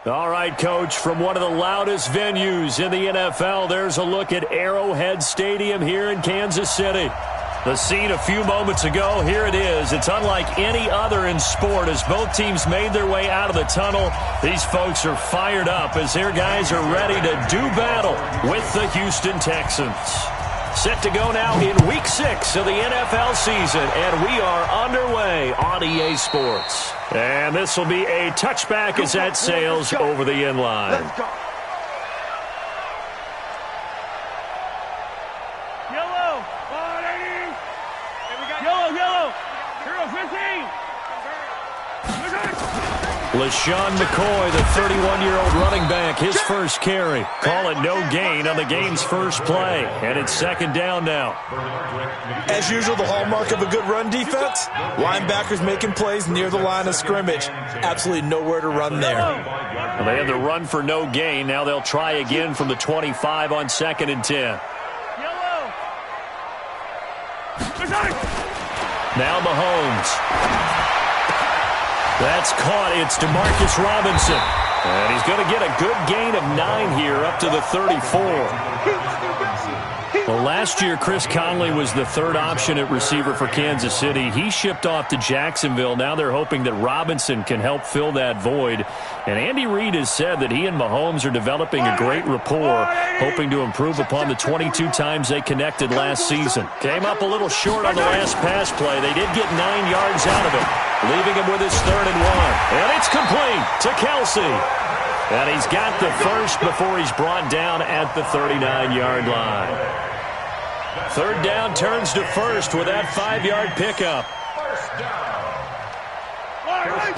All right, Coach, from one of the loudest venues in the NFL, there's a look at Arrowhead Stadium here in Kansas City. The scene a few moments ago, here it is. It's unlike any other in sport as both teams made their way out of the tunnel. These folks are fired up as their guys are ready to do battle with the Houston Texans. Set to go now in Week 6 of the NFL season, and we are underway on EA Sports. And this will be a touchback as that sails over the end line. Yellow, 180. Yellow, 0-15. LaShawn McCoy, the 31-year-old running back, his first carry. Call it no gain on the game's first play, and it's second down now. As usual, the hallmark of a good run defense, linebackers making plays near the line of scrimmage. Absolutely nowhere to run there. Well, they had the run for no gain. Now they'll try again from the 25 on 2nd and 10. Now Mahomes. That's caught. It's DeMarcus Robinson. And he's going to get a good gain of 9 here up to the 34. Well, last year, Chris Conley was the third option at receiver for Kansas City. He shipped off to Jacksonville. Now they're hoping that Robinson can help fill that void. And Andy Reid has said that he and Mahomes are developing a great rapport, hoping to improve upon the 22 times they connected last season. Came up a little short on the last pass play. They did get 9 yards out of it, leaving him with his 3rd and 1. And it's complete to Kelsey. And he's got the first before he's brought down at the 39-yard line. 3rd down turns to 1st with that 5-yard pickup.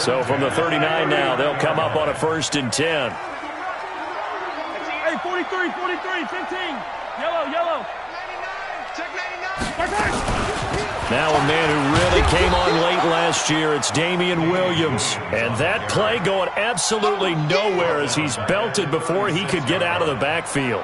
So from the 39 now, they'll come up on a 1st and 10. Hey, 43, 15. Yellow. Check 99. Now a man who really came on late last year, it's Damian Williams. And that play going absolutely nowhere as he's belted before he could get out of the backfield.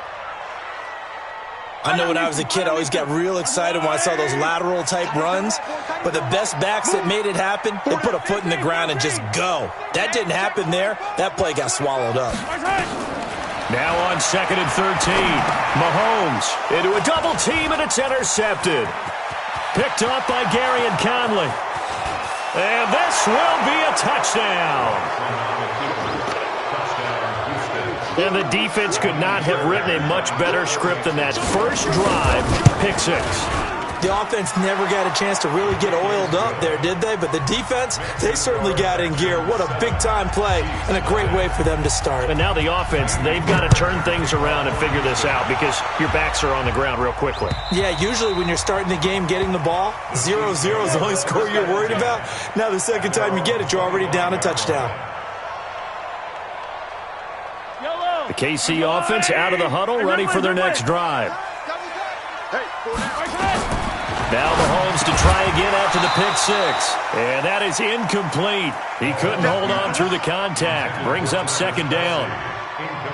I know when I was a kid, I always got real excited when I saw those lateral-type runs. But the best backs that made it happen, they put a foot in the ground and just go. That didn't happen there. That play got swallowed up. Now on 2nd and 13, Mahomes into a double team, and it's intercepted. Picked up by Gary and Conley. And this will be a touchdown. And the defense could not have written a much better script than that first drive, pick 6. The offense never got a chance to really get oiled up there, did they? But the defense, they certainly got in gear. What a big-time play and a great way for them to start. And now the offense, they've got to turn things around and figure this out because your backs are on the ground real quickly. Yeah, usually when you're starting the game getting the ball, 0-0 is the only score you're worried about. Now the second time you get it, you're already down a touchdown. The KC offense out of the huddle, ready for their next drive. Now Mahomes to try again after the pick 6. And that is incomplete. He couldn't hold on through the contact. Brings up 2nd down.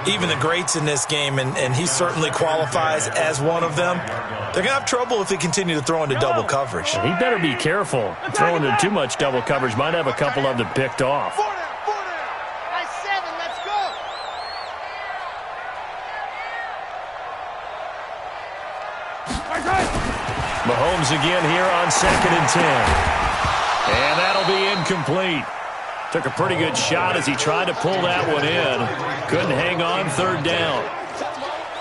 Even the greats in this game, and he certainly qualifies as one of them, they're going to have trouble if they continue to throw into double coverage. He better be careful. Throwing into too much double coverage might have a couple of them picked off. Mahomes again here on 2nd and 10. And that'll be incomplete. Took a pretty good shot as he tried to pull that one in. Couldn't hang on, 3rd down.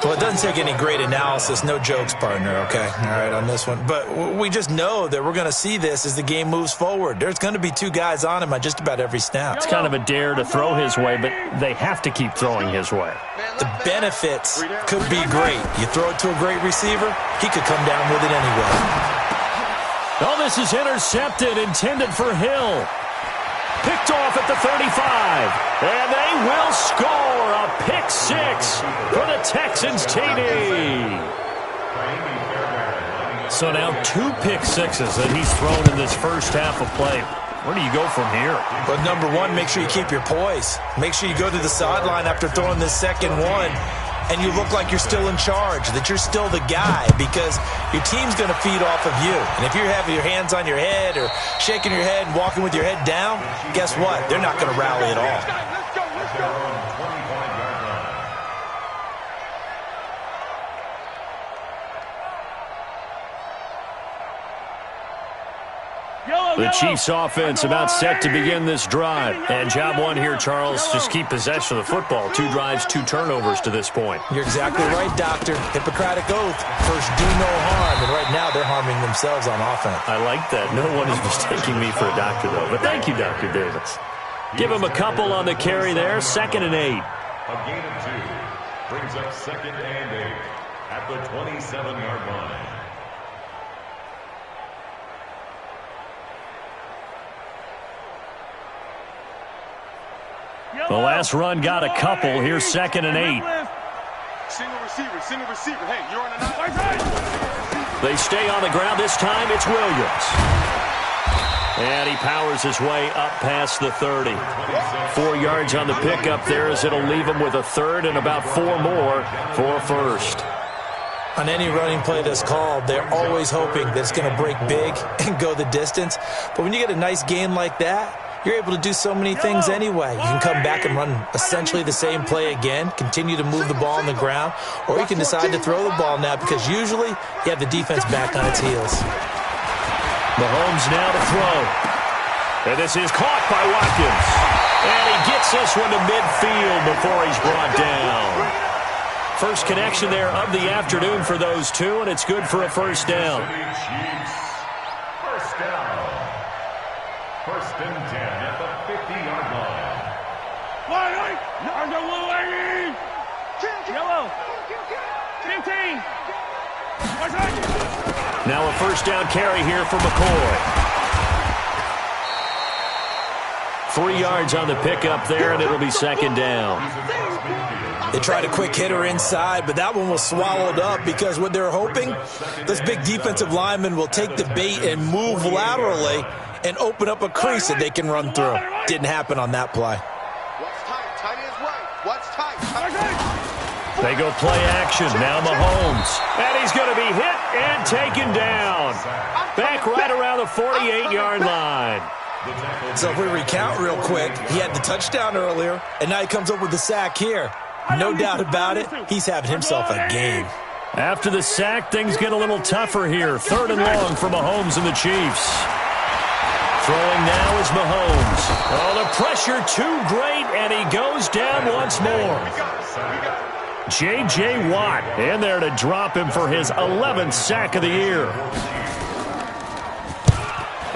Well, it doesn't take any great analysis. No jokes, partner, okay? All right, on this one. But we just know that we're going to see this as the game moves forward. There's going to be 2 guys on him on just about every snap. It's kind of a dare to throw his way, but they have to keep throwing his way. The benefits could be great. You throw it to a great receiver, he could come down with it anyway. Oh, this is intercepted, intended for Hill. Picked off at the 35. And they will score a pick 6 for the Texans TD. So now 2 pick 6s that he's thrown in this first half of play. Where do you go from here? But number one, make sure you keep your poise. Make sure you go to the sideline after throwing this second one, and you look like you're still in charge, that you're still the guy, because your team's going to feed off of you. And if you're having your hands on your head or shaking your head and walking with your head down, guess what? They're not going to rally at all. The Chiefs offense about set to begin this drive. And job one here, Charles, just keep possession of the football. 2 drives, 2 turnovers to this point. You're exactly right, Doctor. Hippocratic oath. First, do no harm. And right now, they're harming themselves on offense. I like that. No one is mistaking me for a doctor, though. But thank you, Dr. Davis. Give him a couple on the carry there. 2nd and 8. A gain of 2 brings up 2nd and 8 at the 27-yard line. The last run got a couple. Here's 2nd and 8. Single receiver. Hey, you're on a They stay on the ground. This time it's Williams. And he powers his way up past the 30. 4 yards on the pickup there as it'll leave him with a 3rd and about 4 more for a 1st. On any running play that's called, they're always hoping that it's going to break big and go the distance. But when you get a nice gain like that, you're able to do so many things anyway. You can come back and run essentially the same play again, continue to move the ball on the ground, or you can decide to throw the ball now because usually you have the defense back on its heels. Mahomes now to throw. And this is caught by Watkins. And he gets this one to midfield before he's brought down. First connection there of the afternoon for those two, and it's good for a 1st down. First down. 1st and 10 at the 50-yard line. Yellow. 15. Now a 1st down carry here for McCoy. 3 yards on the pickup there, and it'll be 2nd down. They tried a quick hitter inside, but that one was swallowed up because what they're hoping, those big defensive linemen will take the bait and move laterally and open up a crease that they can run through. Didn't happen on that play. What's tight? Tight is right. What's tight? They go play action. Now Mahomes. And he's going to be hit and taken down. Back right around the 48-yard line. So if we recount real quick, he had the touchdown earlier, and now he comes up with the sack here. No doubt about it, he's having himself a game. After the sack, things get a little tougher here. 3rd and long for Mahomes and the Chiefs. Throwing now is Mahomes. Oh, the pressure too great, and he goes down once more. J.J. Watt in there to drop him for his 11th sack of the year.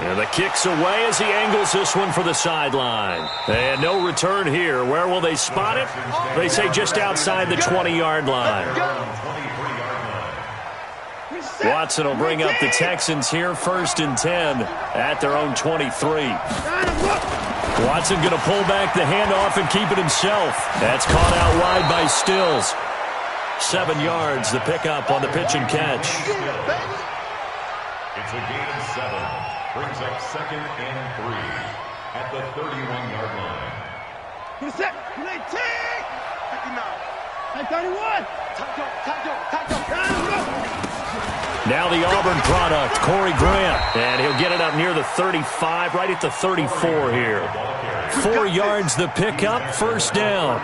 And the kick's away as he angles this one for the sideline. And no return here. Where will they spot it? They say just outside the 20-yard line. Watson will bring up the Texans here, 1st and 10 at their own 23. Watson going to pull back the handoff and keep it himself. That's caught out wide by Stills. 7 yards, the pickup on the pitch and catch. It's a gain of 7. Brings up 2nd and 3 at the 31-yard line. Who's that? 19. 31. Now the Auburn product, Corey Grant. And he'll get it up near the 35, right at the 34 here. 4 yards the pickup, 1st down.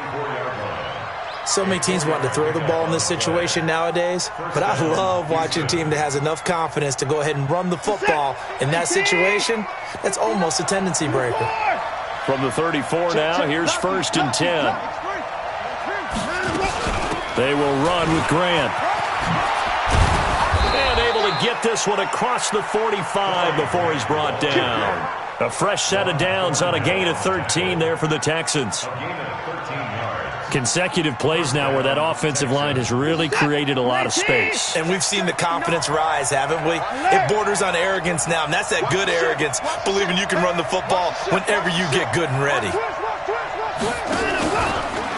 So many teams want to throw the ball in this situation nowadays, but I love watching a team that has enough confidence to go ahead and run the football. In that situation, that's almost a tendency breaker. From the 34 now, here's 1st and 10. They will run with Grant. And able to get this one across the 45 before he's brought down. A fresh set of downs on a gain of 13 there for the Texans. Consecutive plays now where that offensive line has really created a lot of space. And we've seen the confidence rise, haven't we? It borders on arrogance now, and that's that good arrogance, believing you can run the football whenever you get good and ready.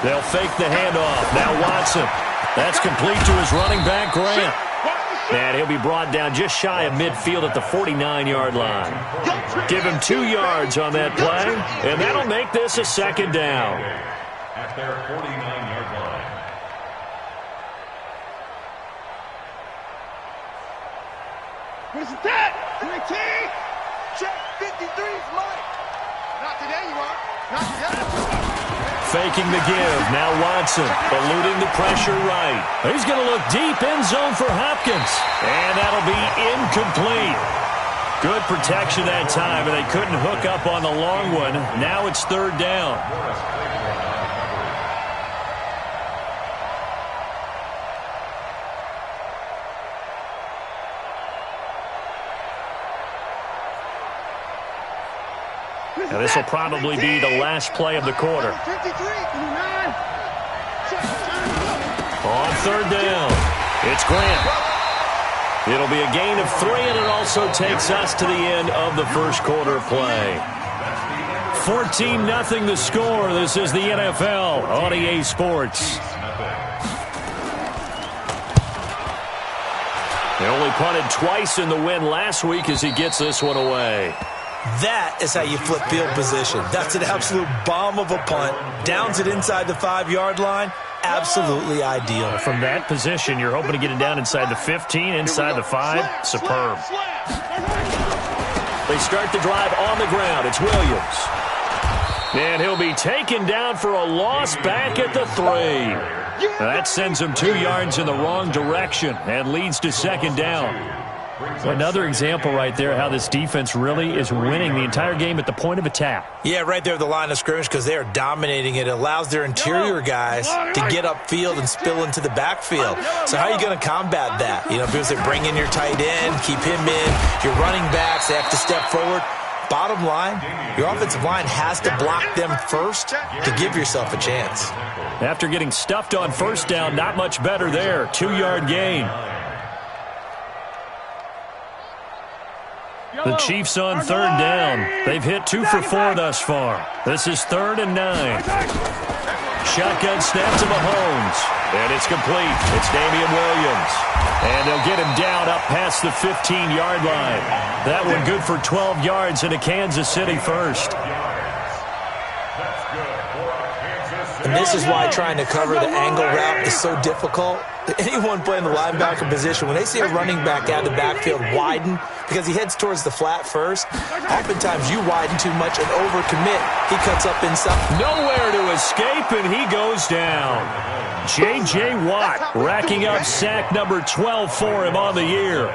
They'll fake the handoff. Now Watson. That's complete to his running back, Grant. And he'll be brought down just shy of midfield at the 49-yard line. Give him 2 yards on that play, and that'll make this a 2nd down. At their 49-yard line. What's that? 19. Check 53's Mike. Not today, you are. Not today. Faking the give. Now Watson eluding the pressure right. He's going to look deep end zone for Hopkins. And that'll be incomplete. Good protection that time, and they couldn't hook up on the long one. Now it's third down. Now this will probably be the last play of the quarter. On third down, it's Grant. It'll be a gain of 3, and it also takes us to the end of the first quarter of play. 14-0 the score. This is the NFL on EA Sports. They only punted twice in the win last week as he gets this one away. That is how you flip field position. That's an absolute bomb of a punt. Downs it inside the 5-yard line. Absolutely ideal. From that position, you're hoping to get it down inside the 15, inside the 5. Superb. They start the drive on the ground. It's Williams. And he'll be taken down for a loss back at the 3. That sends him 2 yards in the wrong direction and leads to second down. Another example right there how this defense really is winning the entire game at the point of attack. Yeah, right there at the line of scrimmage because they are dominating it. It allows their interior guys to get upfield and spill into the backfield. So how are you going to combat that? You know, because they bring in your tight end, keep him in. Your running backs, they have to step forward. Bottom line, your offensive line has to block them first to give yourself a chance. After getting stuffed on first down, not much better there. 2-yard gain. The Chiefs on third down. They've hit 2 for 4 thus far. This is 3rd and 9. Shotgun snap to Mahomes. And it's complete. It's Damian Williams. And they'll get him down up past the 15-yard line. That one good for 12 yards into Kansas City first. And this is why trying to cover the angle route is so difficult. Anyone playing the linebacker position, when they see a running back out of the backfield widen because he heads towards the flat first, oftentimes you widen too much and overcommit. He cuts up inside. Nowhere to escape, and he goes down. J.J. Watt racking up sack number 12 for him on the year.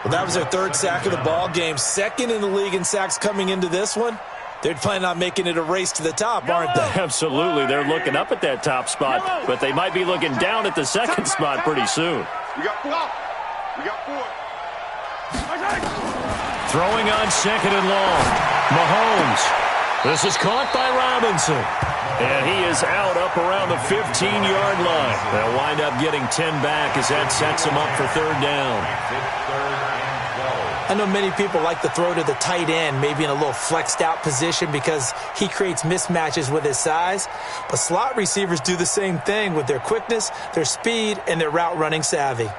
Well, that was their 3rd sack of the ball game. 2nd in the league in sacks coming into this one. They're planning on making it a race to the top, aren't they? Absolutely. They're looking up at that top spot, but they might be looking down at the second spot pretty soon. We got 4. We got 4. Throwing on 2nd and long. Mahomes. This is caught by Robinson. And he is out up around the 15-yard line. They'll wind up getting 10 back as that sets him up for third down. I know many people like to throw to the tight end, maybe in a little flexed out position because he creates mismatches with his size. But slot receivers do the same thing with their quickness, their speed, and their route running savvy.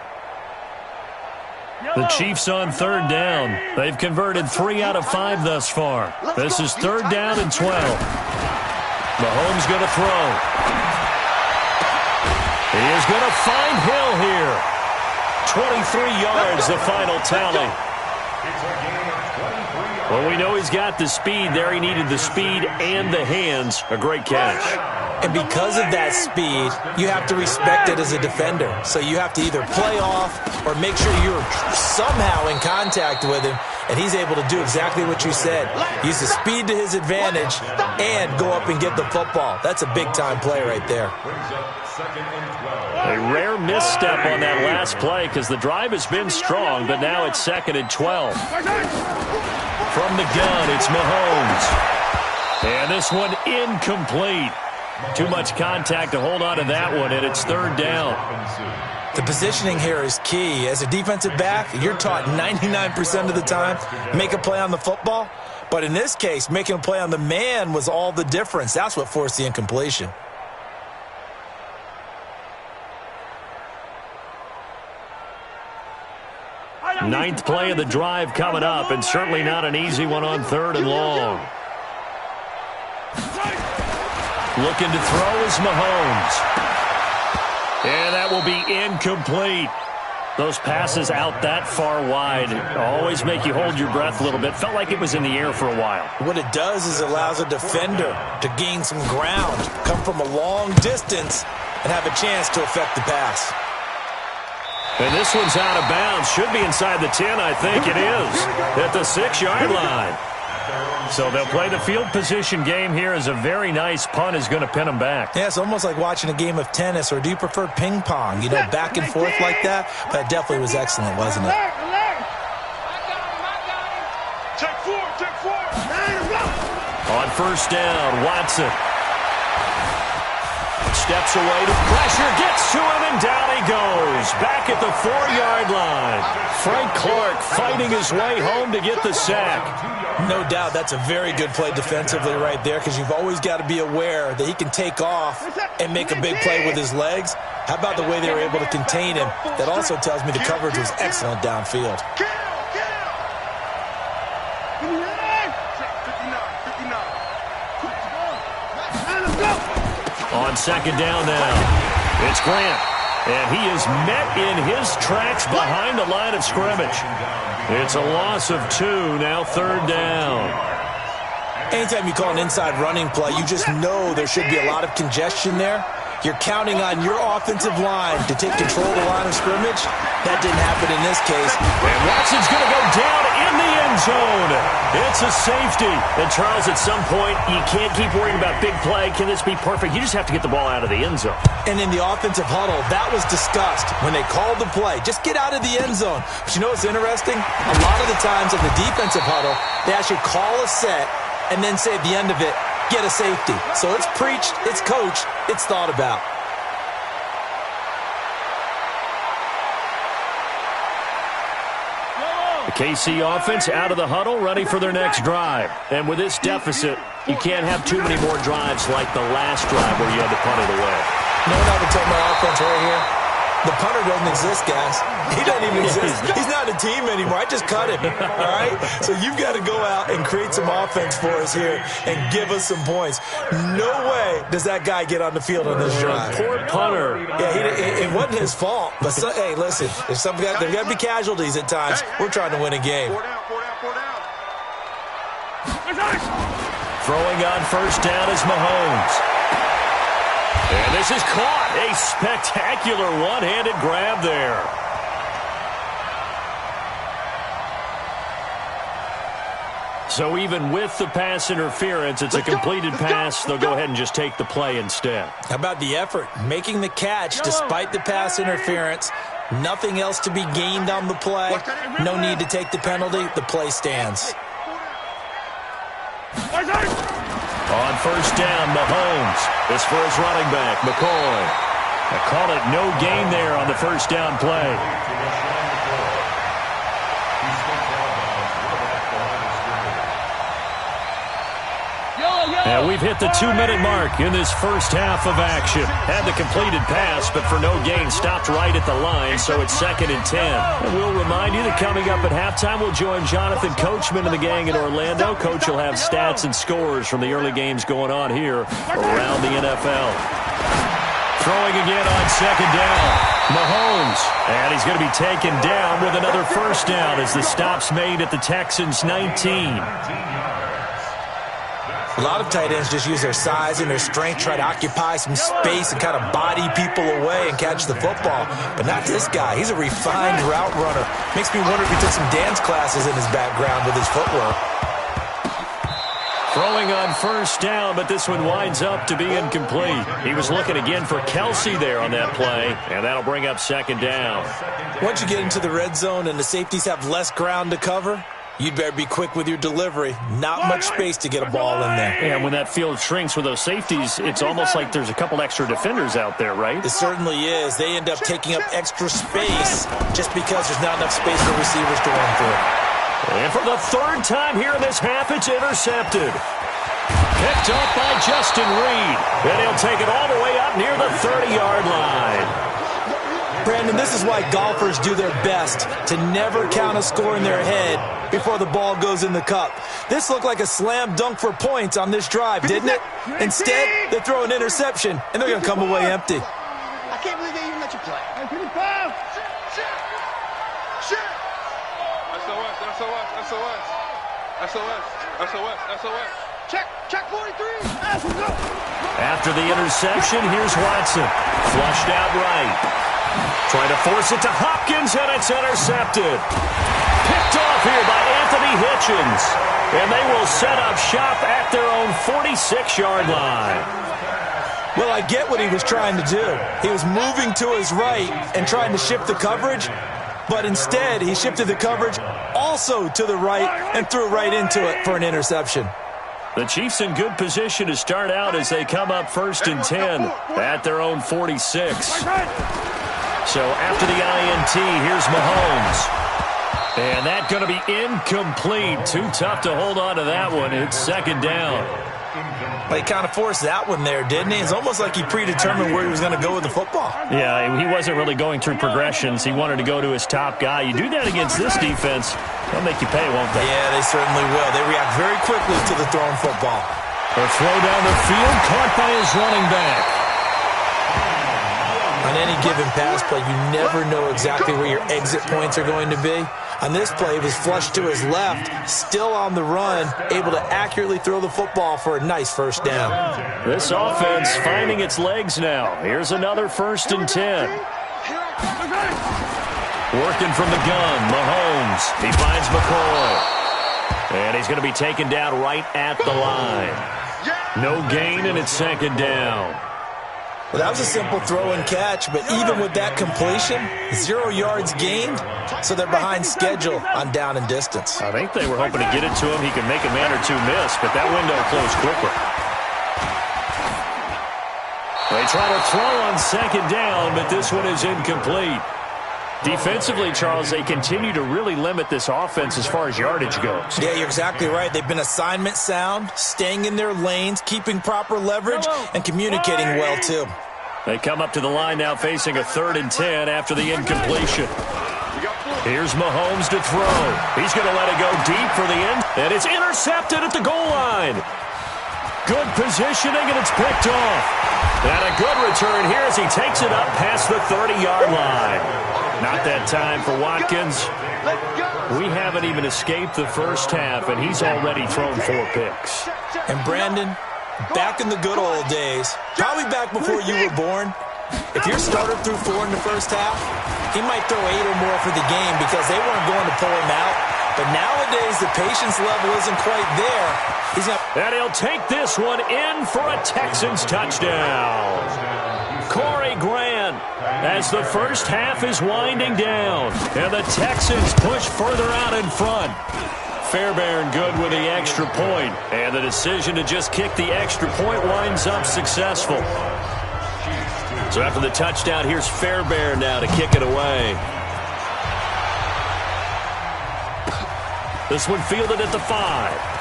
The Chiefs on third down. They've converted 3 out of 5 thus far. This is 3rd down and 12. Mahomes going to throw. He is going to find Hill here. 23 yards, the final tally. Well, we know he's got the speed there. He needed the speed and the hands. A great catch. And because of that speed, you have to respect it as a defender. So you have to either play off or make sure you're somehow in contact with him, and he's able to do exactly what you said. Use the speed to his advantage and go up and get the football. That's a big-time play right there. A rare misstep on that last play because the drive has been strong, but now it's 2nd and 12. From the gun, it's Mahomes. And this one incomplete. Too much contact to hold on to that one, and it's 3rd down. The positioning here is key. As a defensive back, you're taught 99% of the time, make a play on the football. But in this case, making a play on the man was all the difference. That's what forced the incompletion. Ninth play of the drive coming up, and certainly not an easy one on 3rd and long. Looking to throw is Mahomes. And that will be incomplete. Those passes out that far wide always make you hold your breath a little bit. Felt like it was in the air for a while. What it does is it allows a defender to gain some ground, come from a long distance, and have a chance to affect the pass. And this one's out of bounds. Should be inside the 10, I think it is, at the 6-yard line. So they'll play the field position game here as a very nice punt is going to pin them back. Yeah, it's almost like watching a game of tennis, or do you prefer ping pong? You know, back and forth like that? That definitely was excellent, wasn't it? Check four. On first down, Watson steps away to pressure, gets to him, and down he goes. Back at the 4-yard line. Frank Clark fighting his way home to get the sack. No doubt that's a very good play defensively right there, because you've always got to be aware that he can take off and make a big play with his legs. How about the way they were able to contain him? That also tells me the coverage was excellent downfield. On second down now, it's Grant. And he is met in his tracks behind the line of scrimmage. It's a loss of 2, now third down. Anytime you call an inside running play, you just know there should be a lot of congestion there. You're counting on your offensive line to take control of the line of scrimmage. That didn't happen in this case. And Watson's going to go down in the end zone. It's a safety. And Charles, at some point, you can't keep worrying about big play. Can this be perfect? You just have to get the ball out of the end zone. And in the offensive huddle, that was discussed when they called the play. Just get out of the end zone. But you know what's interesting? A lot of the times in the defensive huddle, they actually call a set and then say at the end of it, get a safety. So it's preached, it's coached, it's thought about. The KC offense out of the huddle, ready for their next drive. And with this deficit, you can't have too many more drives like the last drive where you had to punt it away. You know what I would tell my offense right here? The punter doesn't exist, guys. He doesn't even exist. He's not a team anymore. I just cut him, all right? So you've got to go out and create some offense for us here and give us some points. No way does that guy get on the field on this drive. Poor punter. Yeah, it wasn't his fault. But, hey, listen, there's got to be casualties at times. We're trying to win a game. Throwing on first down is Mahomes. And this is caught. A spectacular one-handed grab there. So even with the pass interference, it's a completed pass. They'll go ahead and just take the play instead. How about the effort? Making the catch despite the pass interference. Nothing else to be gained on the play. No need to take the penalty. The play stands. On first down, Mahomes. This for his running back, McCoy. I call it no gain there on the first down play. And we've hit the 2-minute mark in this first half of action. Had the completed pass, but for no gain, stopped right at the line, so it's 2nd and 10. And we'll remind you that coming up at halftime, we'll join Jonathan Coachman and the gang in Orlando. Coach will have stats and scores from the early games going on here around the NFL. Throwing again on second down. Mahomes. And he's going to be taken down with another first down as the stop's made at the Texans' 19. A lot of tight ends just use their size and their strength, try to occupy some space and kind of body people away and catch the football. But not this guy. He's a refined route runner. Makes me wonder if he took some dance classes in his background with his footwork. Throwing on first down, but this one winds up to be incomplete. He was looking again for Kelsey there on that play, and that'll bring up second down. Once you get into the red zone and the safeties have less ground to cover, you'd better be quick with your delivery. Not much space to get a ball in there. And when that field shrinks with those safeties, it's almost like there's a couple extra defenders out there, right? It certainly is. They end up taking up extra space just because there's not enough space for receivers to run through. And for the third time here in this half, it's intercepted. Picked up by Justin Reed. And he'll take it all the way up near the 30-yard line. Brandon, this is why golfers do their best to never count a score in their head before the ball goes in the cup. This looked like a slam dunk for points on this drive, didn't it? Instead, they throw an interception, and they're going to come away empty. I can't believe they even let you play. SOS. Check 43. After the interception, here's Watson. Flushed out right. Trying to force it to Hopkins, and it's intercepted. Picked off here by Anthony Hitchens. And they will set up shop at their own 46-yard line. Well, I get what he was trying to do. He was moving to his right and trying to shift the coverage, but instead he shifted the coverage also to the right and threw right into it for an interception. The Chiefs in good position to start out as they come up 1st and 10 at their own 46. So after the INT, here's Mahomes. And that's going to be incomplete. Too tough to hold on to that one. It's 2nd down. Well, he kind of forced that one there, didn't he? It's almost like he predetermined where he was going to go with the football. Yeah, he wasn't really going through progressions. He wanted to go to his top guy. You do that against this defense, they'll make you pay, won't they? Yeah, they certainly will. They react very quickly to the thrown football. A throw down the field, caught by his running back. On any given pass play, you never know exactly where your exit points are going to be. On this play, he was flushed to his left, still on the run, able to accurately throw the football for a nice 1st down. This offense finding its legs now. Here's another 1st and 10. Working from the gun, Mahomes. He finds McCoy. And he's going to be taken down right at the line. No gain, and it's 2nd down. Well, that was a simple throw and catch, but even with that completion, 0 yards gained, so they're behind schedule on down and distance. I think they were hoping to get it to him. He could make a man or two miss, but that window closed quickly. They try to throw on 2nd down, but this one is incomplete. Defensively, Charles, they continue to really limit this offense as far as yardage goes. Yeah, you're exactly right. They've been assignment sound, staying in their lanes, keeping proper leverage, and communicating well, too. They come up to the line now facing a 3rd and 10 after the incompletion. Here's Mahomes to throw. He's going to let it go deep for the end, and it's intercepted at the goal line. Good positioning, and it's picked off. And a good return here as he takes it up past the 30-yard line. Not that time for Watkins. We haven't even escaped the 1st half, and he's already thrown 4 picks. And Brandon, back in the good old days, probably back before you were born, if your starter threw 4 in the 1st half, he might throw 8 or more for the game because they weren't going to pull him out. But nowadays, the patience level isn't quite there. And he'll take this one in for a Texans touchdown. Corey Grant, as the 1st half is winding down, and the Texans push further out in front. Fairbairn good with the extra point, and the decision to just kick the extra point winds up successful. So after the touchdown, here's Fairbairn now to kick it away. This one fielded at the 5.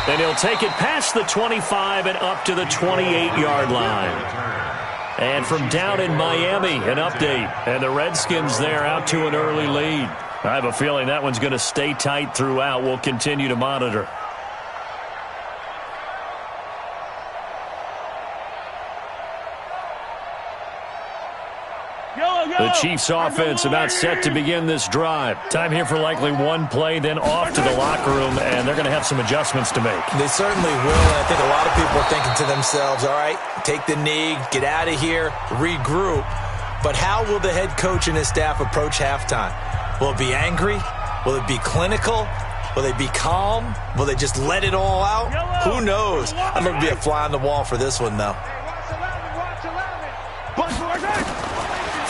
And he'll take it past the 25 and up to the 28-yard line. And from down in Miami, an update. And the Redskins there out to an early lead. I have a feeling that one's going to stay tight throughout. We'll continue to monitor. The Chiefs offense about set to begin this drive. Time here for likely one play, then off to the locker room, and they're going to have some adjustments to make. They certainly will, and I think a lot of people are thinking to themselves, all right, take the knee, get out of here, regroup. But how will the head coach and his staff approach halftime? Will it be angry? Will it be clinical? Will they be calm? Will they just let it all out? Who knows? I'd love to be a fly on the wall for this one, though.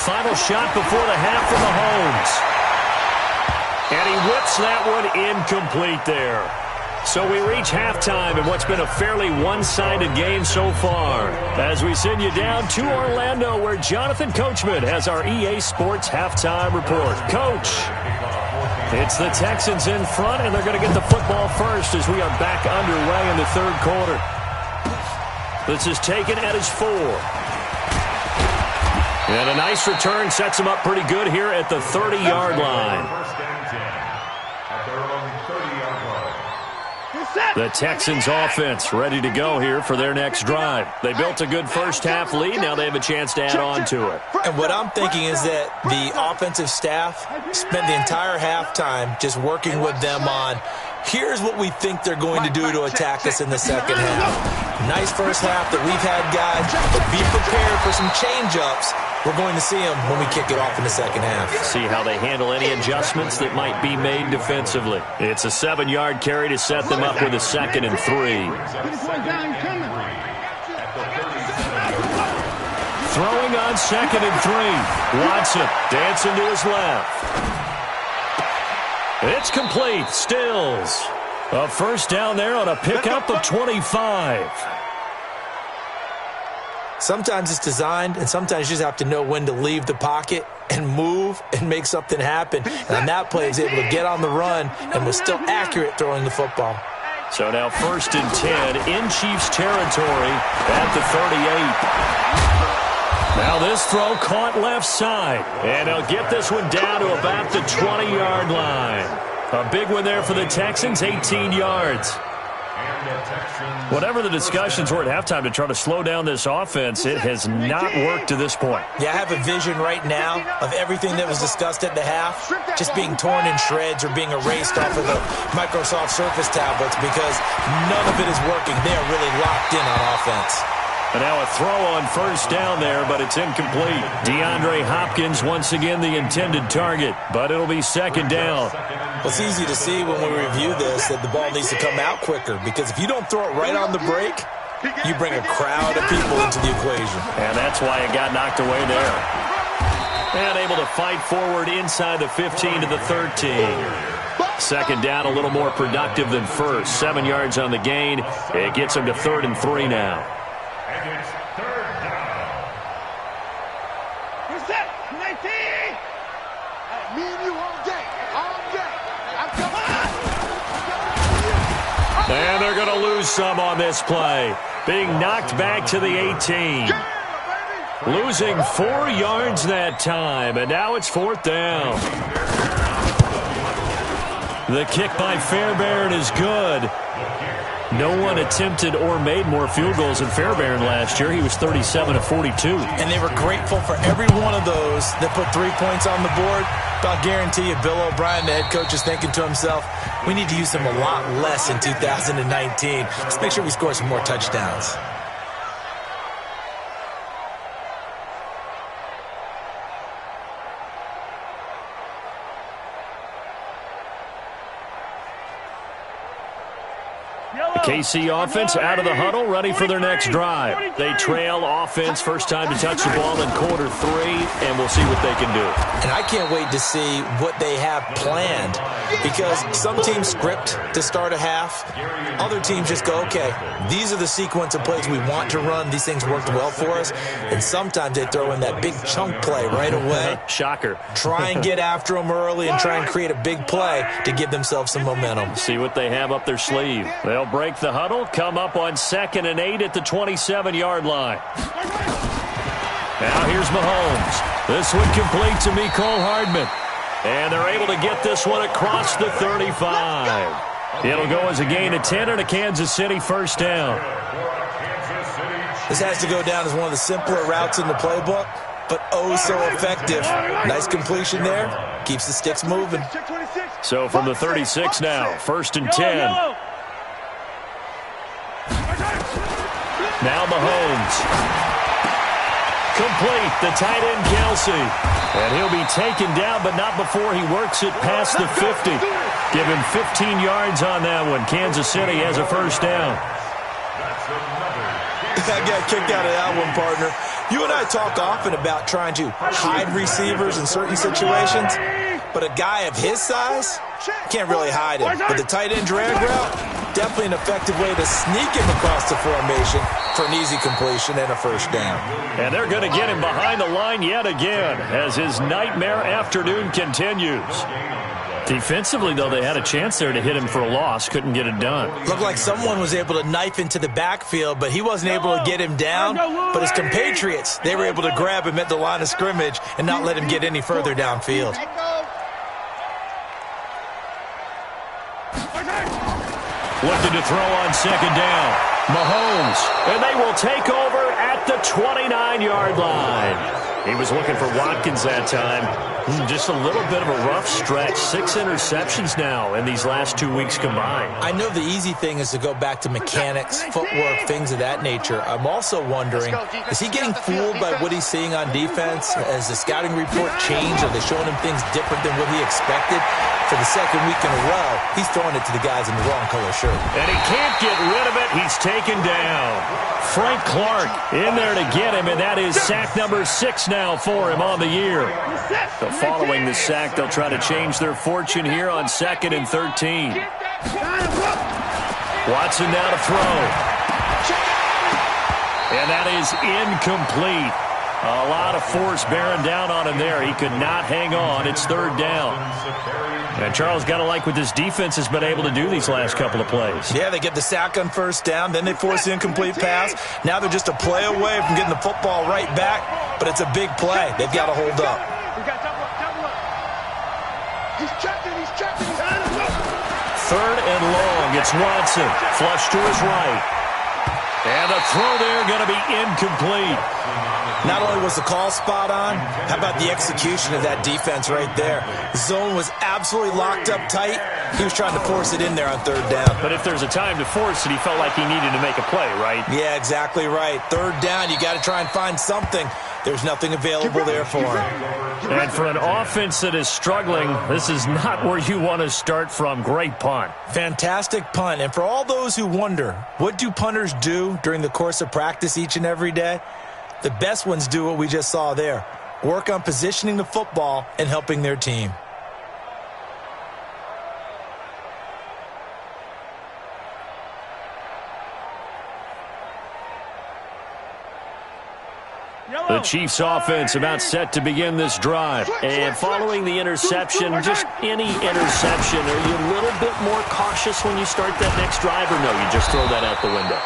Final shot before the half for Mahomes. And he whips that one incomplete there. So we reach halftime in what's been a fairly one-sided game so far. As we send you down to Orlando, where Jonathan Coachman has our EA Sports halftime report. Coach, it's the Texans in front, and they're going to get the football first as we are back underway in the 3rd quarter. This is taken at his 4. And a nice return sets him up pretty good here at the 30-yard line. The Texans offense ready to go here for their next drive. They built a good first half lead. Now they have a chance to add on to it. And what I'm thinking is that the offensive staff spent the entire halftime just working with them on, Here's what we think they're going to do to attack us in the second half. Nice first half that we've had, guys, but be prepared for some change-ups. We're going to see them when we kick it off in the second half. See how they handle any adjustments that might be made defensively. It's a 7-yard carry to set them up with a 2nd and 3. Throwing on 2nd and 3. Watson dancing to his left. It's complete. Stills. A first down there on a pickup of 25. Sometimes it's designed, and sometimes you just have to know when to leave the pocket and move and make something happen. And on that play, he was able to get on the run and was still accurate throwing the football. So now 1st and 10 in Chiefs territory at the 38. Now this throw caught left side. And they'll get this one down to about the 20-yard line. A big one there for the Texans, 18 yards. Whatever the discussions were at halftime to try to slow down this offense, it has not worked to this point. Yeah, I have a vision right now of everything that was discussed at the half just being torn in shreds or being erased off of the Microsoft Surface tablets because none of it is working. They are really locked in on offense. And now a throw on first down there, but it's incomplete. DeAndre Hopkins once again the intended target, but it'll be 2nd down. Well, it's easy to see when we review this that the ball needs to come out quicker because if you don't throw it right on the break, you bring a crowd of people into the equation. And that's why it got knocked away there. And able to fight forward inside the 15 to the 13. 2nd down, a little more productive than first. 7 yards on the gain. It gets them to 3rd and 3 now. And it's 3rd down. Who's that? 19! Me and you all day. All day. I'm coming. And they're going to lose some on this play. Being knocked back to the 18. Losing 4 yards that time, and now it's 4th down. The kick by Fairbairn is good. No one attempted or made more field goals than Fairbairn last year. He was 37 of 42. And they were grateful for every one of those that put 3 points on the board. But I'll guarantee you, Bill O'Brien, the head coach, is thinking to himself, we need to use them a lot less in 2019. Let's make sure we score some more touchdowns. The KC offense out of the huddle, ready for their next drive. They trail offense, first time to touch the ball in quarter 3, and we'll see what they can do. And I can't wait to see what they have planned because some teams script to start a half. Other teams just go, okay, these are the sequence of plays we want to run. These things worked well for us. And sometimes they throw in that big chunk play right away. Shocker. Try and get after them early and try and create a big play to give themselves some momentum. See what they have up their sleeve. They'll break the huddle, come up on 2nd and 8 at the 27-yard line. Now here's Mahomes. This one complete to Mecole Hardman. And they're able to get this one across the 35. It'll go as a gain of 10 and a Kansas City first down. This has to go down as one of the simpler routes in the playbook, but oh so effective. Nice completion there. Keeps the sticks moving. So from the 36 now, 1st and 10. Now Mahomes. Complete, the tight end Kelsey. And he'll be taken down, but not before he works it past the 50. Give him 15 yards on that one. Kansas City has a first down. I got kicked out of that one, partner. You and I talk often about trying to hide receivers in certain situations, but a guy of his size can't really hide him. But the tight end drag route, definitely an effective way to sneak him across the formation for an easy completion and a first down. And they're going to get him behind the line yet again as his nightmare afternoon continues. Defensively, though, they had a chance there to hit him for a loss. Couldn't get it done. Looked like someone was able to knife into the backfield, but he wasn't able to get him down. But his compatriots, they were able to grab him at the line of scrimmage and not let him get any further downfield. Looking to throw on 2nd down. Mahomes. And they will take over at the 29-yard line. He was looking for Watkins that time. Just a little bit of a rough stretch. 6 interceptions now in these last 2 weeks combined. I know the easy thing is to go back to mechanics, footwork, things of that nature. I'm also wondering, is he getting fooled by what he's seeing on defense? Has the scouting report changed? Are they showing him things different than what he expected? For the second week in a row, he's throwing it to the guys in the wrong color shirt. And he can't get rid of it. He's taken down. Frank Clark in there to get him, and that is sack number 6 now for him on the year. So following the sack, they'll try to change their fortune here on 2nd and 13. Watson now to throw. And that is incomplete. A lot of force bearing down on him there. He could not hang on. It's 3rd down. And Charles, got to like what this defense has been able to do these last couple of plays. Yeah, they get the sack on 1st down, then they force the incomplete pass. Now they're just a play away from getting the football right back, but it's a big play. They've got to hold up. He's checking. 3rd and long. It's Watson. Flush to his right. And the throw there going to be incomplete. Not only was the call spot on, how about the execution of that defense right there? The zone was absolutely locked up tight. He was trying to force it in there on 3rd down. But if there's a time to force it, he felt like he needed to make a play, right? Yeah, exactly right. 3rd down, you got to try and find something. There's nothing available there for him. And for an offense that is struggling, this is not where you want to start from. Great punt. Fantastic punt. And for all those who wonder, what do punters do during the course of practice each and every day? The best ones do what we just saw there. Work on positioning the football and helping their team. The Chiefs offense about set to begin this drive. And following the interception, just any interception, are you a little bit more cautious when you start that next drive, or no, you just throw that out the window?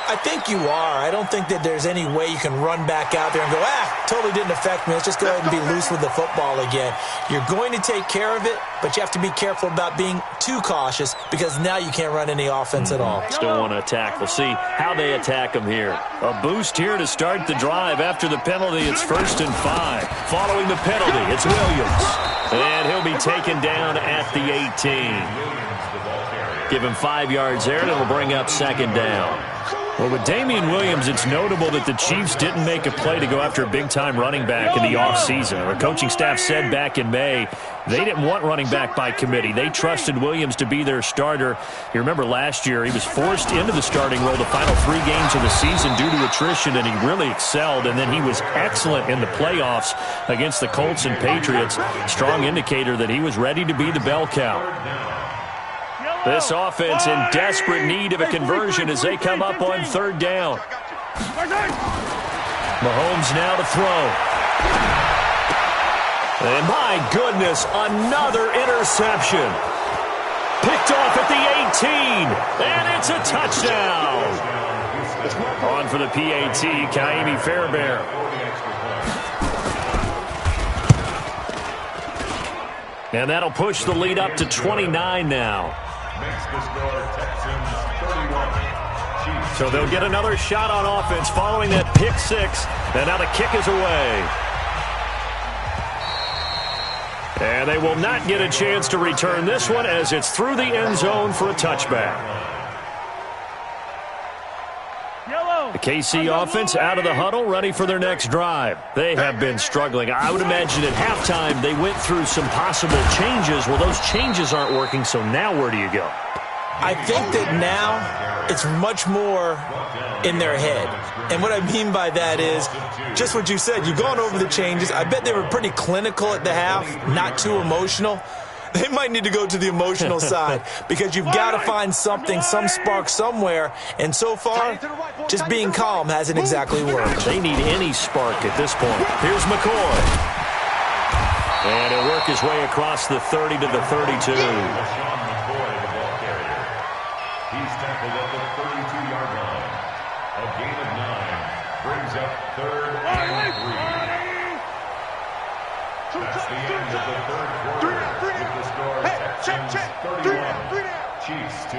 I think you are. I don't think that there's any way you can run back out there and go, totally didn't affect me. Let's just go ahead and be loose with the football again. You're going to take care of it, but you have to be careful about being too cautious because now you can't run any offense at all. Still want to attack. We'll see how they attack them here. A boost here to start the drive. After the penalty, it's 1st and 5. Following the penalty, it's Williams. And he'll be taken down at the 18. Give him 5 yards there, and it'll bring up 2nd down. Well, with Damian Williams, it's notable that the Chiefs didn't make a play to go after a big-time running back in the offseason. The coaching staff said back in May they didn't want running back by committee. They trusted Williams to be their starter. You remember last year he was forced into the starting role the final 3 games of the season due to attrition, and he really excelled. And then he was excellent in the playoffs against the Colts and Patriots. Strong indicator that he was ready to be the bell cow. This offense in desperate need of a conversion as they come up on 3rd down. Mahomes now to throw. And my goodness, another interception. Picked off at the 18, and it's a touchdown. On for the PAT, Kaimi Fairbairn. And that'll push the lead up to 29 now. So they'll get another shot on offense following that pick 6. And now the kick is away. And they will not get a chance to return this one as it's through the end zone for a touchback. The KC offense out of the huddle, ready for their next drive. They have been struggling. I would imagine at halftime they went through some possible changes. Well, those changes aren't working, so now where do you go? I think that now it's much more in their head. And what I mean by that is just what you said. You've gone over the changes. I bet they were pretty clinical at the half, not too emotional. They might need to go to the emotional side because you've got to find something, some spark somewhere. And so far, just being calm hasn't exactly worked. They need any spark at this point. Here's McCoy. And he'll work his way across the 30 to the 32. He's tackled at the 32-yard line. A gain of 9 brings up 3rd and 3. That's the end of the 3rd quarter. With the score, Texans 31, Chiefs 2.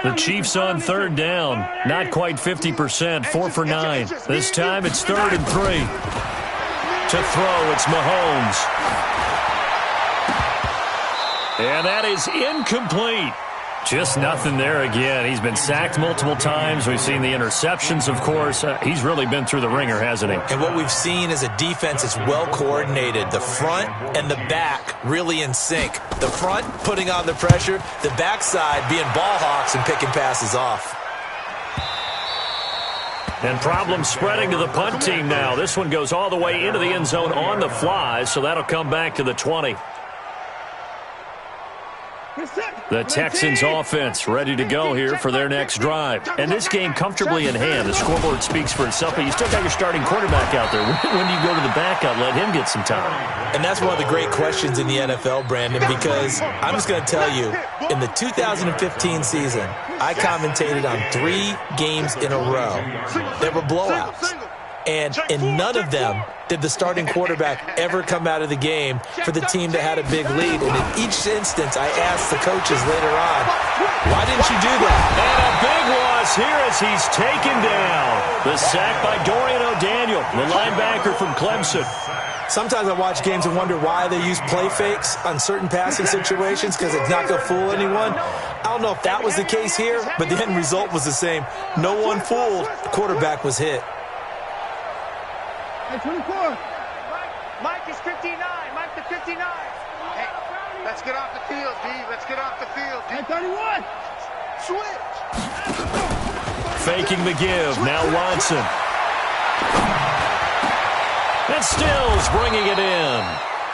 The Chiefs on third down. Not quite 50%, 4 for 9. This time it's 3rd and 3. To throw, it's Mahomes. And that is incomplete. Just nothing there again. He's been sacked multiple times. We've seen the interceptions, of course. He's really been through the ringer, hasn't he? And what we've seen is a defense that's well coordinated. The front and the back really in sync. The front putting on the pressure. The backside being ball hawks and picking passes off. And problems spreading to the punt team now. This one goes all the way into the end zone on the fly, so that'll come back to the 20. The Texans offense ready to go here for their next drive. And this game comfortably in hand. The scoreboard speaks for itself, but you still got your starting quarterback out there. When do you go to the backup, let him get some time? And that's one of the great questions in the NFL, Brandon, because I'm just going to tell you, in the 2015 season, I commentated on 3 games in a row. There were blowouts. And in none of them did the starting quarterback ever come out of the game for the team that had a big lead. And in each instance, I asked the coaches later on, why didn't you do that? And a big loss here as he's taken down. The sack by Dorian O'Daniel, the linebacker from Clemson. Sometimes I watch games and wonder why they use play fakes on certain passing situations because it's not going to fool anyone. I don't know if that was the case here, but the end result was the same. No one fooled. The quarterback was hit. Hey, 24. Mike is 59. Mike to 59. Hey, let's get off the field, D. Let's get off the field, D. Hey, 31. Switch. Faking the give. Now Watson. And Stills bringing it in.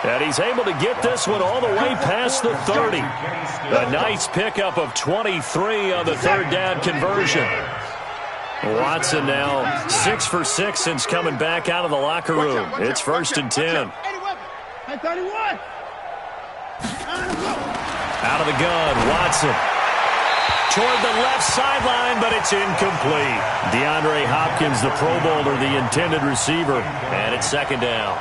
And he's able to get this one all the way past the 30. A nice pickup of 23 on the 3rd down conversion. Watson now 6 for 6 since coming back out of the locker room. It's 1st and 10. Hey, 31. Out of the gun, Watson. Toward the left sideline, but it's incomplete. DeAndre Hopkins, the Pro Bowler, the intended receiver. And it's 2nd down.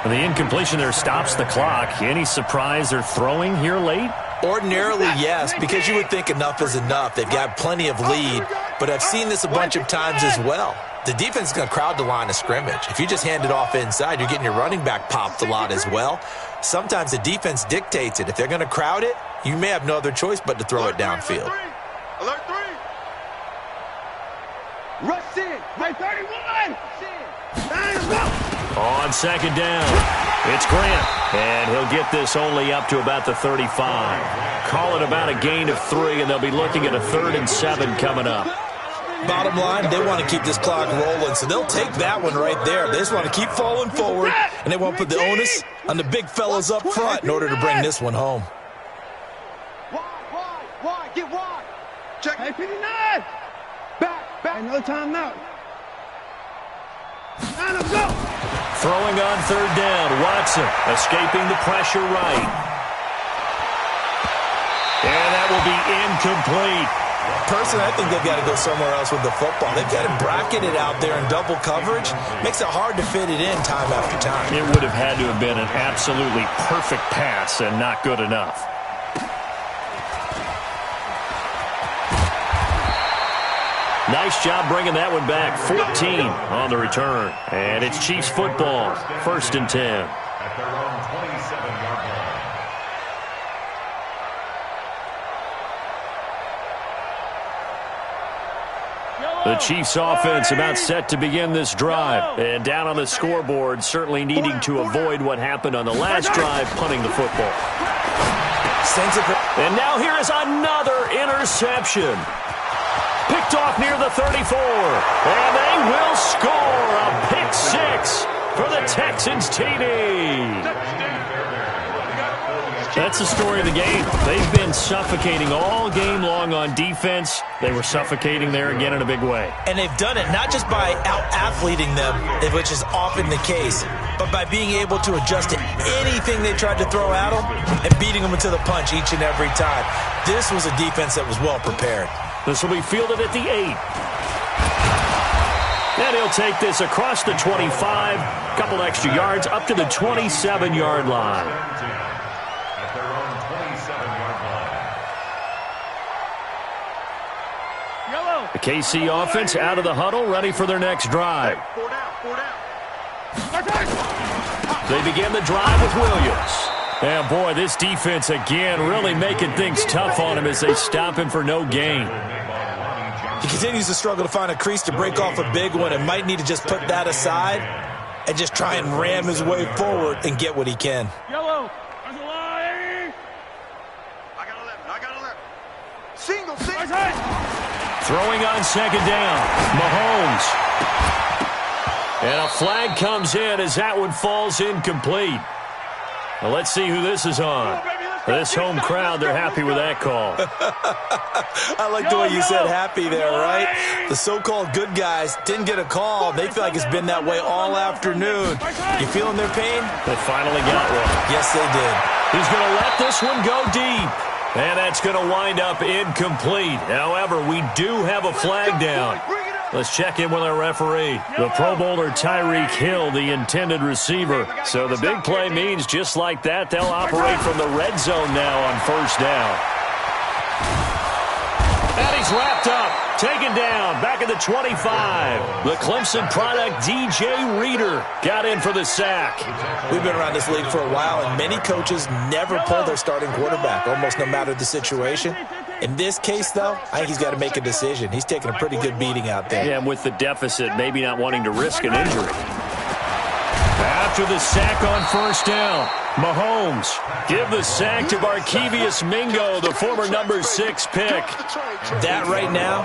And the incompletion there stops the clock. Any surprise they're throwing here late? Ordinarily, yes, because you would think enough is enough. They've got plenty of lead, but I've seen this a bunch of times as well. The defense is going to crowd the line of scrimmage. If you just hand it off inside, you're getting your running back popped a lot as well. Sometimes the defense dictates it. If they're going to crowd it, you may have no other choice but to throw it downfield. Alert 3. Rush in. Hey, 31. On 2nd down. It's Grant, and he'll get this only up to about the 35. Call it about a gain of 3, and they'll be looking at a 3rd and 7 coming up. Bottom line, they want to keep this clock rolling, so they'll take that one right there. They just want to keep falling forward, and they want to put the onus on the big fellas up front in order to bring this one home. Wide, get wide. Check. Hey, 59. Back. No timeout. Now let's go. Throwing on 3rd down, Watson escaping the pressure right. And that will be incomplete. Personally, I think they've got to go somewhere else with the football. They've got it bracketed out there in double coverage. Makes it hard to fit it in time after time. It would have had to have been an absolutely perfect pass and not good enough. Nice job bringing that one back. 14 on the return. And it's Chiefs football. 1st and 10. At their own 27-yard line. The Chiefs offense about set to begin this drive. And down on the scoreboard, certainly needing to avoid what happened on the last drive, punting the football. And now here is another interception. Picked off near the 34. And they will score a pick 6 for the Texans TD. That's the story of the game. They've been suffocating all game long on defense. They were suffocating there again in a big way. And they've done it not just by out-athleting them, which is often the case, but by being able to adjust to anything they tried to throw at them and beating them into the punch each and every time. This was a defense that was well prepared. This will be fielded at the 8. And he'll take this across the 25, couple extra yards, up to the 27-yard line. At their own 27-yard KC offense out of the huddle, ready for their next drive. Four down. They begin the drive with Williams. And, boy, this defense, again, really making things tough on him as they stop him for no gain. He continues to struggle to find a crease to break off a big one and might need to just put that aside and just try and ram his way forward and get what he can. Yellow. There's a line. I got 11. Single. Throwing on second down. Mahomes. And a flag comes in as that one falls incomplete. Well, let's see who this is on. This home crowd, they're happy with that call. I like the way you said happy there, right? The so-called good guys didn't get a call. They feel like it's been that way all afternoon. You feeling their pain? They finally got one. Yes, they did. He's going to let this one go deep. And that's going to wind up incomplete. However, we do have a flag down. Let's check in with our referee. The Pro Bowler Tyreek Hill, the intended receiver. So the big play means just like that, they'll operate from the red zone now on first down. And he's wrapped up. Taken down, back at the 25. The Clemson product, DJ Reader, got in for the sack. We've been around this league for a while, and many coaches never pull their starting quarterback, almost no matter the situation. In this case, though, I think he's got to make a decision. He's taking a pretty good beating out there. Yeah, and with the deficit, maybe not wanting to risk an injury. After the sack on first down, Mahomes give the sack to Barkevious Mingo, the former number 6 pick. That right now,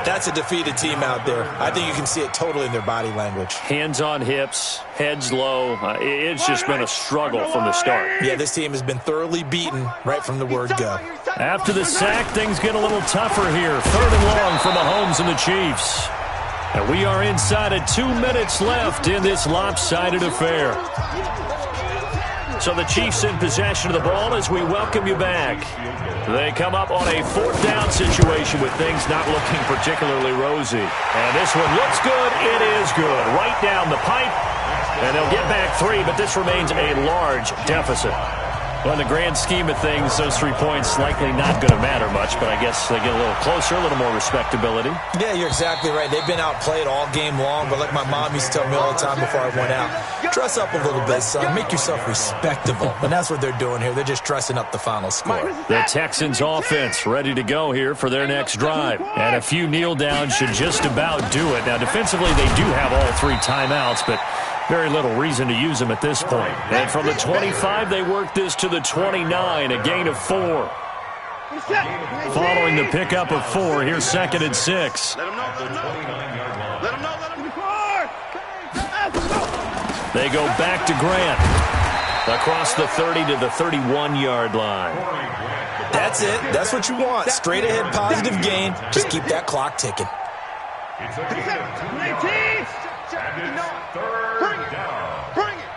that's a defeated team out there. I think you can see it totally in their body language. Hands on hips, heads low. It's just been a struggle from the start. Yeah, this team has been thoroughly beaten right from the word go. After the sack, things get a little tougher here. 3rd and long for Mahomes and the Chiefs. And we are inside of 2 minutes left in this lopsided affair. So the Chiefs in possession of the ball as we welcome you back. They come up on a 4th down situation with things not looking particularly rosy. And this one looks good. It is good. Right down the pipe. And they'll get back 3, but this remains a large deficit. Well, in the grand scheme of things, those 3 points likely not going to matter much, but I guess they get a little closer, a little more respectability. Yeah, you're exactly right. They've been outplayed all game long, but like my mom used to tell me all the time before I went out, dress up a little bit, son. Make yourself respectable. And that's what they're doing here. They're just dressing up the final score. The Texans offense ready to go here for their next drive. And a few kneel downs should just about do it. Now, defensively, they do have all 3 timeouts, but very little reason to use them at this point. And from the 25, they work this to the 29, a gain of 4. Following the pickup of 4, here's 2nd and 6. They go back to Grant. Across the 30 to the 31-yard line. That's it. That's what you want. Straight ahead positive gain. Just keep that clock ticking. It's a gain of 2 yards. And it's 3rd down. Bring it.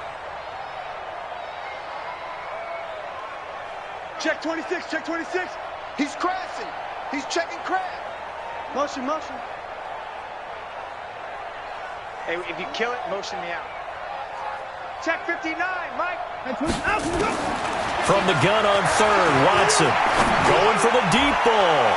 Check 26. He's crashing. He's checking crash. Motion. Hey, if you kill it, motion me out. Check 59, Mike. From the gun on 3rd, Watson going for the deep ball.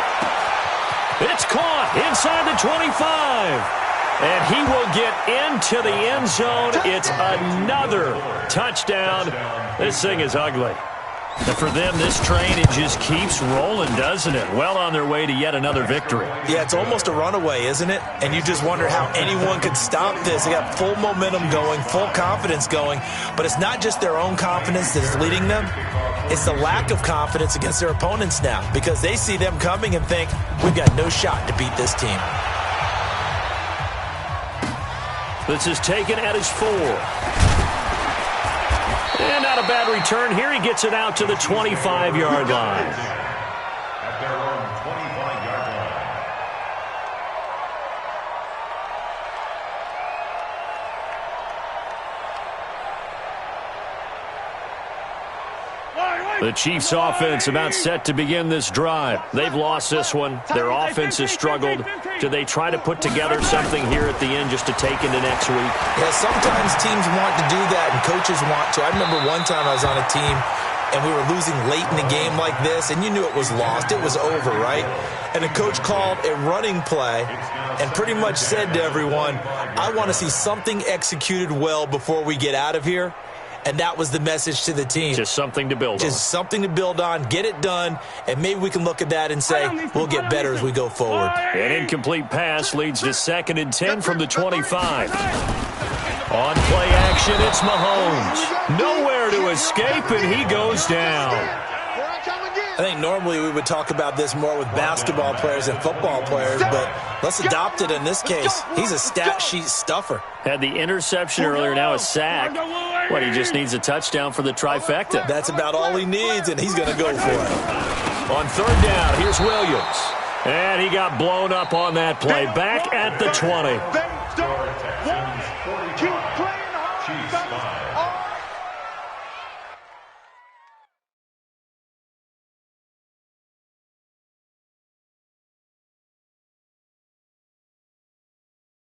It's caught inside the 25. And he will get into the end zone. It's another touchdown. This thing is ugly. And for them, this train, it just keeps rolling, doesn't it? Well on their way to yet another victory. Yeah, it's almost a runaway, isn't it? And you just wonder how anyone could stop this. They got full momentum going, full confidence going. But it's not just their own confidence that is leading them. It's the lack of confidence against their opponents now because they see them coming and think, we've got no shot to beat this team. This is taken at his 4. And not a bad return here. He gets it out to the 25-yard line. At their own 25-yard line. The Chiefs' offense about set to begin this drive. They've lost this one. Their offense has struggled. Do they try to put together something here at the end just to take into next week? Yeah, sometimes teams want to do that and coaches want to. I remember one time I was on a team and we were losing late in a game like this, and you knew it was lost. It was over, right? And the coach called a running play and pretty much said to everyone, I want to see something executed well before we get out of here. And that was the message to the team. Just something to build on. Just something to build on, get it done, and maybe we can look at that and say, we'll get better as we go forward. An incomplete pass leads to 2nd and 10 from the 25. On play action, it's Mahomes. Nowhere to escape, and he goes down. I think normally we would talk about this more with basketball players and football players, but let's adopt it in this case. He's a stat sheet stuffer. Had the interception earlier, now a sack. What, he just needs a touchdown for the trifecta. That's about all he needs, and he's going to go for it. On 3rd down, here's Williams. And he got blown up on that play. Back at the 20. Keep playing hard.